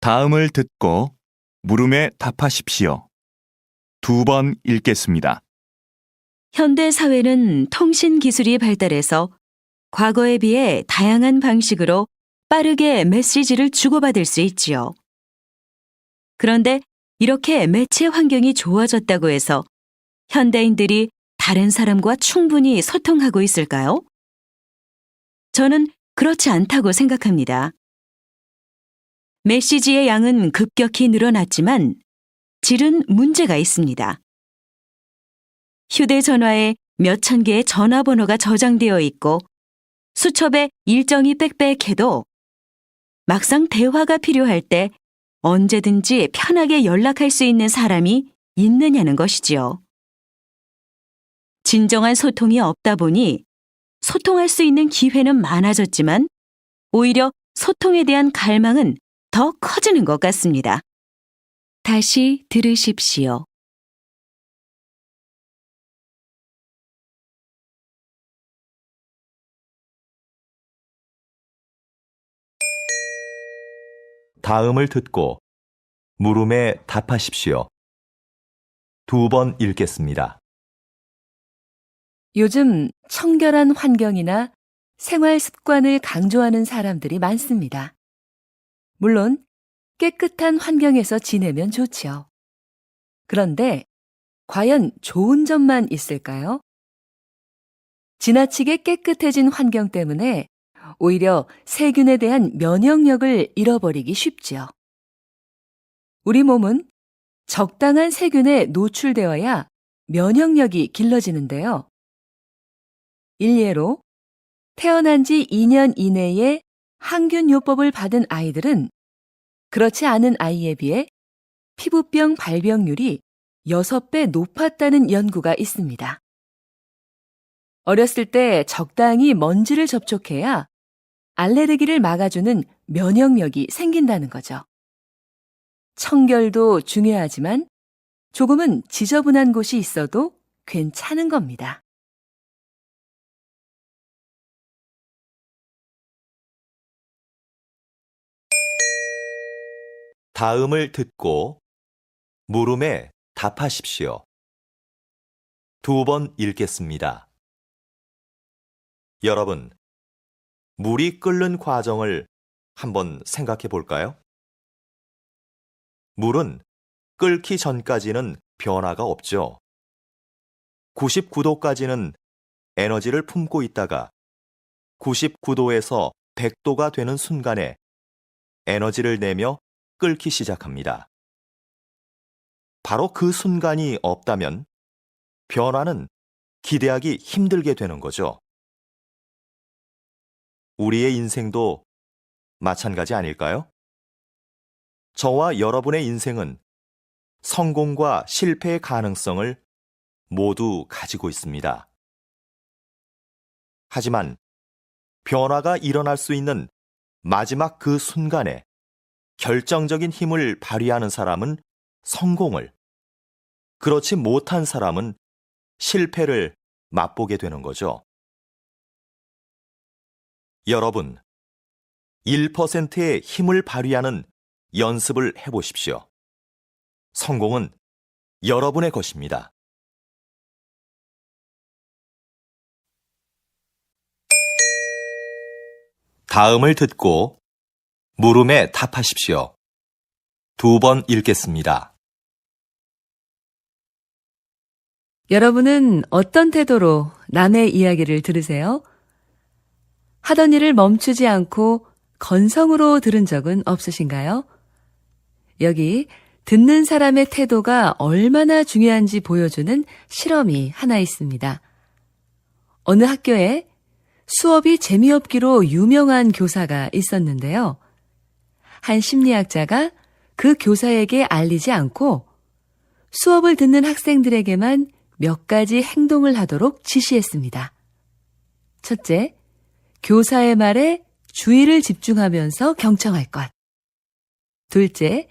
다음을 듣고 물음에 답하십시오. 2번 읽겠습니다. 현대 사회는 통신 기술이 발달해서 과거에 비해 다양한 방식으로 빠르게 메시지를 주고받을 수 있지요. 그런데 이렇게 매체 환경이 좋아졌다고 해서 현대인들이 다른 사람과 충분히 소통하고 있을까요? 저는 그렇지 않다고 생각합니다. 메시지의 양은 급격히 늘어났지만 질은 문제가 있습니다. 휴대전화에 몇천 개의 전화번호가 저장되어 있고 수첩에 일정이 빽빽해도 막상 대화가 필요할 때 언제든지 편하게 연락할 수 있는 사람이 있느냐는 것이지요. 진정한 소통이 없다 보니 소통할 수 있는 기회는 많아졌지만 오히려 소통에 대한 갈망은 더 커지는 것 같습니다. 다시 들으십시오. 다음을 듣고 물음에 답하십시오. 2번 읽겠습니다. 요즘 청결한 환경이나 생활 습관을 강조하는 사람들이 많습니다. 물론 깨끗한 환경에서 지내면 좋지요. 그런데 과연 좋은 점만 있을까요? 지나치게 깨끗해진 환경 때문에 오히려 세균에 대한 면역력을 잃어버리기 쉽지요. 우리 몸은 적당한 세균에 노출되어야 면역력이 길러지는데요. 일례로 태어난 지 2년 이내에 항균요법을 받은 아이들은 그렇지 않은 아이에 비해 피부병 발병률이 6배 높았다는 연구가 있습니다. 어렸을 때 적당히 먼지를 접촉해야 알레르기를 막아주는 면역력이 생긴다는 거죠. 청결도 중요하지만 조금은 지저분한 곳이 있어도 괜찮은 겁니다. 다음을 듣고 물음에 답하십시오. 2번 읽겠습니다. 여러분, 물이 끓는 과정을 한번 생각해 볼까요? 물은 끓기 전까지는 변화가 없죠. 99도까지는 에너지를 품고 있다가 99도에서 100도가 되는 순간에 에너지를 내며 끓기 시작합니다. 바로 그 순간이 없다면 변화는 기대하기 힘들게 되는 거죠. 우리의 인생도 마찬가지 아닐까요? 저와 여러분의 인생은 성공과 실패의 가능성을 모두 가지고 있습니다. 하지만 변화가 일어날 수 있는 마지막 그 순간에 결정적인 힘을 발휘하는 사람은 성공을, 그렇지 못한 사람은 실패를 맛보게 되는 거죠. 여러분, 1%의 힘을 발휘하는 연습을 해보십시오. 성공은 여러분의 것입니다. 다음을 듣고 물음에 답하십시오. 2번 읽겠습니다. 여러분은 어떤 태도로 남의 이야기를 들으세요? 하던 일을 멈추지 않고 건성으로 들은 적은 없으신가요? 여기 듣는 사람의 태도가 얼마나 중요한지 보여주는 실험이 하나 있습니다. 어느 학교에 수업이 재미없기로 유명한 교사가 있었는데요. 한 심리학자가 그 교사에게 알리지 않고 수업을 듣는 학생들에게만 몇 가지 행동을 하도록 지시했습니다. 첫째, 교사의 말에 주의를 집중하면서 경청할 것. 둘째,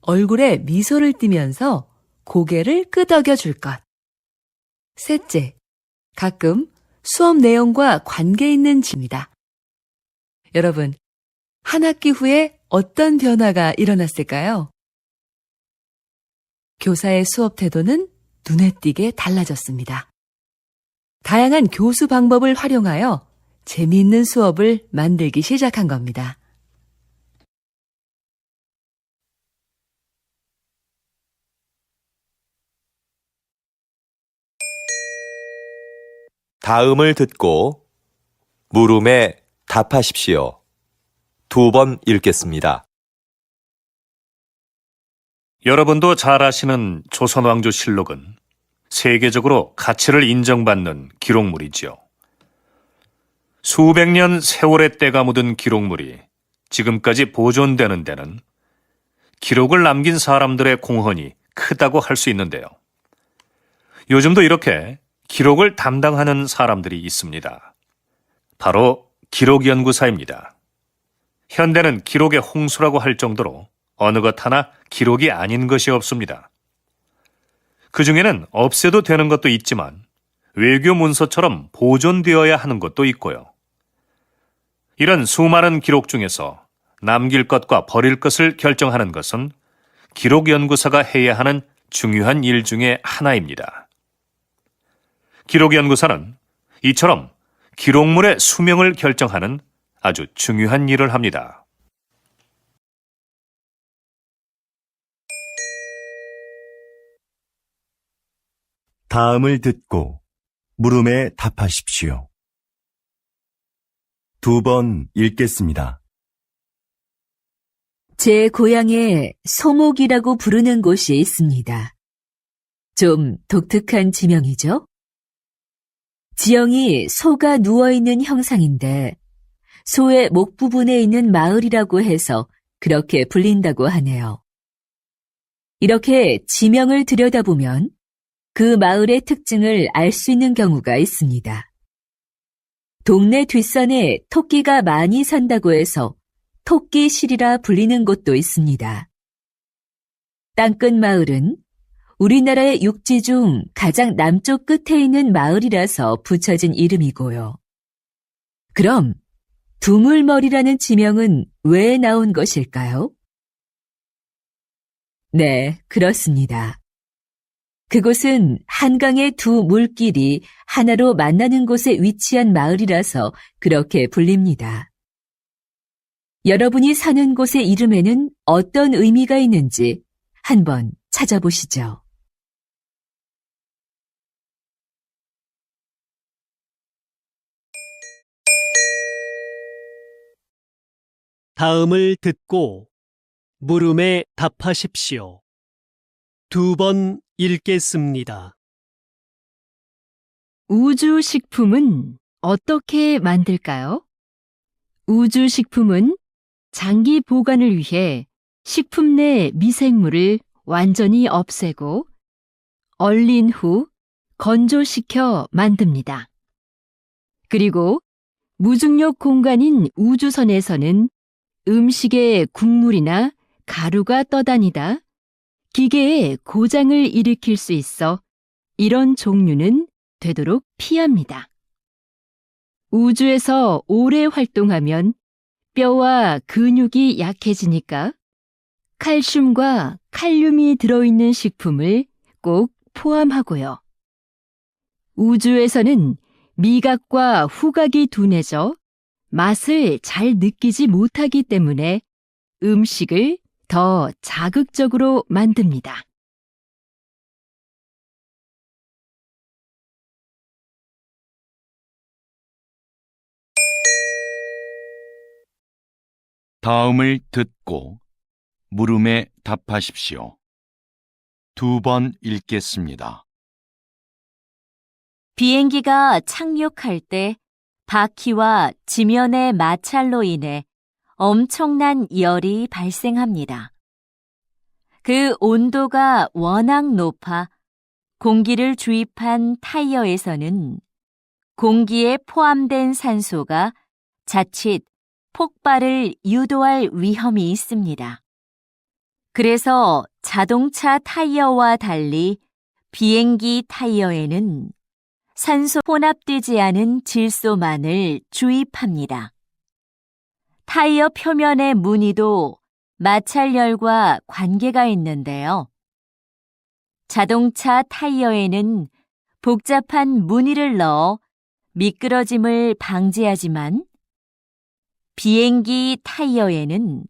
얼굴에 미소를 띠면서 고개를 끄덕여 줄 것. 셋째, 가끔 수업 내용과 관계 있는 질문입니다. 여러분, 한 학기 후에 어떤 변화가 일어났을까요? 교사의 수업 태도는 눈에 띄게 달라졌습니다. 다양한 교수 방법을 활용하여 재미있는 수업을 만들기 시작한 겁니다. 다음을 듣고 물음에 답하십시오. 2번 읽겠습니다. 여러분도 잘 아시는 조선왕조실록은 세계적으로 가치를 인정받는 기록물이지요. 수백 년 세월의 때가 묻은 기록물이 지금까지 보존되는 데는 기록을 남긴 사람들의 공헌이 크다고 할 수 있는데요. 요즘도 이렇게 기록을 담당하는 사람들이 있습니다. 바로 기록연구사입니다. 현대는 기록의 홍수라고 할 정도로 어느 것 하나 기록이 아닌 것이 없습니다. 그 중에는 없애도 되는 것도 있지만 외교 문서처럼 보존되어야 하는 것도 있고요. 이런 수많은 기록 중에서 남길 것과 버릴 것을 결정하는 것은 기록연구사가 해야 하는 중요한 일 중에 하나입니다. 기록연구사는 이처럼 기록물의 수명을 결정하는 아주 중요한 일을 합니다. 다음을 듣고 물음에 답하십시오. 2번 읽겠습니다. 제 고향에 소목이라고 부르는 곳이 있습니다. 좀 독특한 지명이죠? 지형이 소가 누워있는 형상인데 소의 목 부분에 있는 마을이라고 해서 그렇게 불린다고 하네요. 이렇게 지명을 들여다보면 그 마을의 특징을 알 수 있는 경우가 있습니다. 동네 뒷산에 토끼가 많이 산다고 해서 토끼실이라 불리는 곳도 있습니다. 땅끝 마을은 우리나라의 육지 중 가장 남쪽 끝에 있는 마을이라서 붙여진 이름이고요. 그럼 두물머리라는 지명은 왜 나온 것일까요? 네, 그렇습니다. 그곳은 한강의 두 물길이 하나로 만나는 곳에 위치한 마을이라서 그렇게 불립니다. 여러분이 사는 곳의 이름에는 어떤 의미가 있는지 한번 찾아보시죠. 다음을 듣고 물음에 답하십시오. 2번 읽겠습니다. 우주식품은 어떻게 만들까요? 우주식품은 장기 보관을 위해 식품 내 미생물을 완전히 없애고 얼린 후 건조시켜 만듭니다. 그리고 무중력 공간인 우주선에서는 음식에 국물이나 가루가 떠다니다 기계에 고장을 일으킬 수 있어 이런 종류는 되도록 피합니다. 우주에서 오래 활동하면 뼈와 근육이 약해지니까 칼슘과 칼륨이 들어있는 식품을 꼭 포함하고요. 우주에서는 미각과 후각이 둔해져 맛을 잘 느끼지 못하기 때문에 음식을 더 자극적으로 만듭니다. 다음을 듣고 물음에 답하십시오. 2번 읽겠습니다. 비행기가 착륙할 때 바퀴와 지면의 마찰로 인해 엄청난 열이 발생합니다. 그 온도가 워낙 높아 공기를 주입한 타이어에서는 공기에 포함된 산소가 자칫 폭발을 유도할 위험이 있습니다. 그래서 자동차 타이어와 달리 비행기 타이어에는 산소 혼합되지 않은 질소만을 주입합니다. 타이어 표면의 무늬도 마찰열과 관계가 있는데요. 자동차 타이어에는 복잡한 무늬를 넣어 미끄러짐을 방지하지만 비행기 타이어에는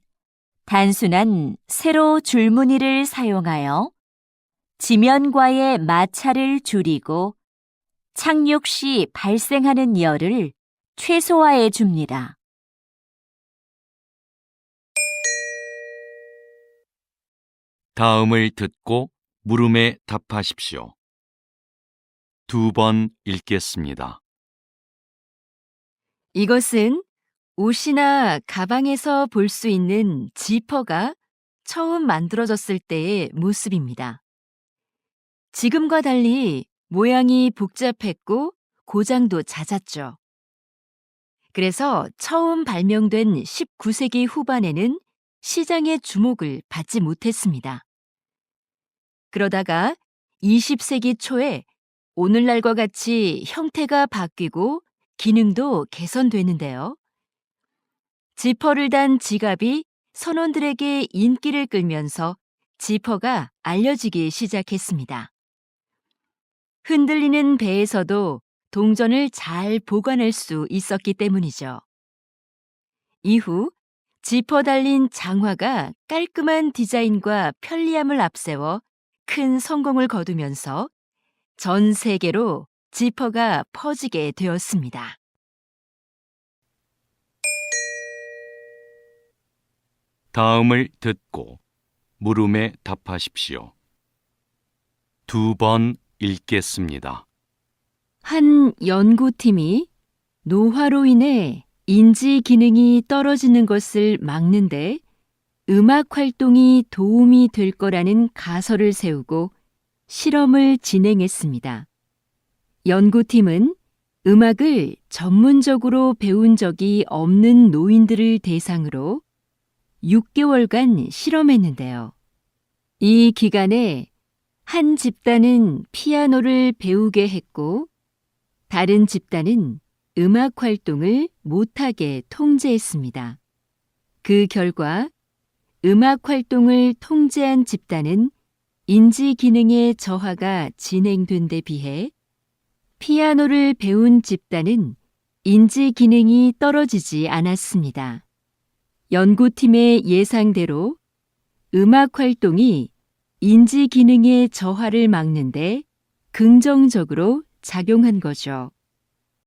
단순한 세로 줄무늬를 사용하여 지면과의 마찰을 줄이고 착륙 시 발생하는 열을 최소화해 줍니다. 다음을 듣고 물음에 답하십시오. 2번 읽겠습니다. 이것은 옷이나 가방에서 볼 수 있는 지퍼가 처음 만들어졌을 때의 모습입니다. 지금과 달리 모양이 복잡했고 고장도 잦았죠. 그래서 처음 발명된 19세기 후반에는 시장의 주목을 받지 못했습니다. 그러다가 20세기 초에 오늘날과 같이 형태가 바뀌고 기능도 개선되는데요. 지퍼를 단 지갑이 선원들에게 인기를 끌면서 지퍼가 알려지기 시작했습니다. 흔들리는 배에서도 동전을 잘 보관할 수 있었기 때문이죠. 이후 지퍼 달린 장화가 깔끔한 디자인과 편리함을 앞세워 큰 성공을 거두면서 전 세계로 지퍼가 퍼지게 되었습니다. 다음을 듣고 물음에 답하십시오. 2번 읽겠습니다. 한 연구팀이 노화로 인해 인지 기능이 떨어지는 것을 막는데 음악 활동이 도움이 될 거라는 가설을 세우고 실험을 진행했습니다. 연구팀은 음악을 전문적으로 배운 적이 없는 노인들을 대상으로 6개월간 실험했는데요. 이 기간에 한 집단은 피아노를 배우게 했고 다른 집단은 음악 활동을 못하게 통제했습니다. 그 결과 음악 활동을 통제한 집단은 인지 기능의 저하가 진행된 데 비해 피아노를 배운 집단은 인지 기능이 떨어지지 않았습니다. 연구팀의 예상대로 음악 활동이 인지 기능의 저하를 막는데 긍정적으로 작용한 거죠.